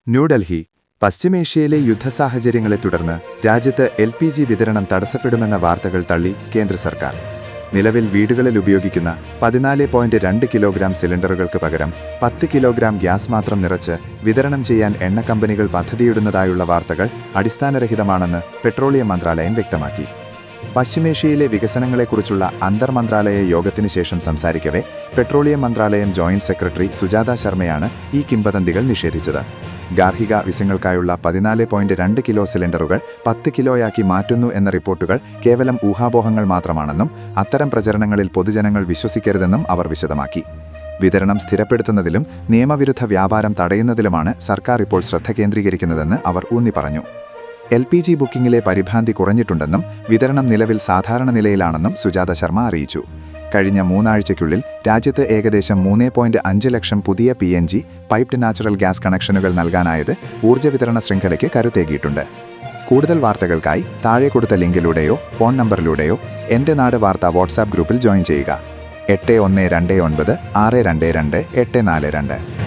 ന്യൂഡൽഹി പശ്ചിമേഷ്യയിലെ യുദ്ധസാഹചര്യങ്ങളെ തുടർന്ന് രാജ്യത്ത് LPG വിതരണം തടസ്സപ്പെടുമെന്ന വാർത്തകൾ തള്ളി കേന്ദ്ര സർക്കാർ. നിലവിൽ വീടുകളിൽ ഉപയോഗിക്കുന്ന 14.2 കിലോഗ്രാം സിലിണ്ടറുകൾക്ക് പകരം 10 കിലോഗ്രാം ഗ്യാസ് മാത്രം നിറച്ച് വിതരണം ചെയ്യാൻ എണ്ണ കമ്പനികൾ പദ്ധതിയിടുന്നതായുള്ള വാർത്തകൾ അടിസ്ഥാനരഹിതമാണെന്ന് പെട്രോളിയം മന്ത്രാലയം വ്യക്തമാക്കി. പശ്ചിമേഷ്യയിലെ വികസനങ്ങളെക്കുറിച്ചുള്ള അന്തർമന്ത്രാലയ യോഗത്തിനു ശേഷം സംസാരിക്കവെ പെട്രോളിയം മന്ത്രാലയം ജോയിന്റ് സെക്രട്ടറി സുജാത ശർമ്മയാണ് ഈ കിംവദന്തികൾ നിഷേധിച്ചത്. ഗാർഹിക ആവശ്യങ്ങൾക്കായുള്ള 14.2 കിലോ സിലിണ്ടറുകൾ 10 കിലോയാക്കി മാറ്റുന്നു എന്ന റിപ്പോർട്ടുകൾ കേവലം ഊഹാപോഹങ്ങൾ മാത്രമാണെന്നും അത്തരം പ്രചരണങ്ങളിൽ പൊതുജനങ്ങൾ വിശ്വസിക്കരുതെന്നും അവർ വിശദമാക്കി. വിതരണം സ്ഥിരപ്പെടുത്തുന്നതിലും നിയമവിരുദ്ധ വ്യാപാരം തടയുന്നതിലുമാണ് സർക്കാർ ഇപ്പോൾ ശ്രദ്ധ കേന്ദ്രീകരിക്കുന്നതെന്ന് അവർ ഊന്നി പറഞ്ഞു. LPG ബുക്കിംഗിലെ പരിഭ്രാന്തി കുറഞ്ഞിട്ടുണ്ടെന്നും വിതരണം നിലവിൽ സാധാരണ നിലയിലാണെന്നും സുജാത ശർമ്മ അറിയിച്ചു. കഴിഞ്ഞ 3 ആഴ്ചയ്ക്കുള്ളിൽ രാജ്യത്ത് ഏകദേശം 3.5 ലക്ഷം പുതിയ PNG പൈപ്ഡ് നാച്ചുറൽ ഗ്യാസ് കണക്ഷനുകൾ നൽകാനായത് ഊർജ്ജ വിതരണ ശൃംഖലയ്ക്ക് കരുത്തേകിയിട്ടുണ്ട്. കൂടുതൽ വാർത്തകൾക്കായി താഴെ കൊടുത്ത ലിങ്കിലൂടെയോ ഫോൺ നമ്പറിലൂടെയോ എൻ്റെ നാട് വാർത്ത വാട്സാപ്പ് ഗ്രൂപ്പിൽ ജോയിൻ ചെയ്യുക. 8129 622 842.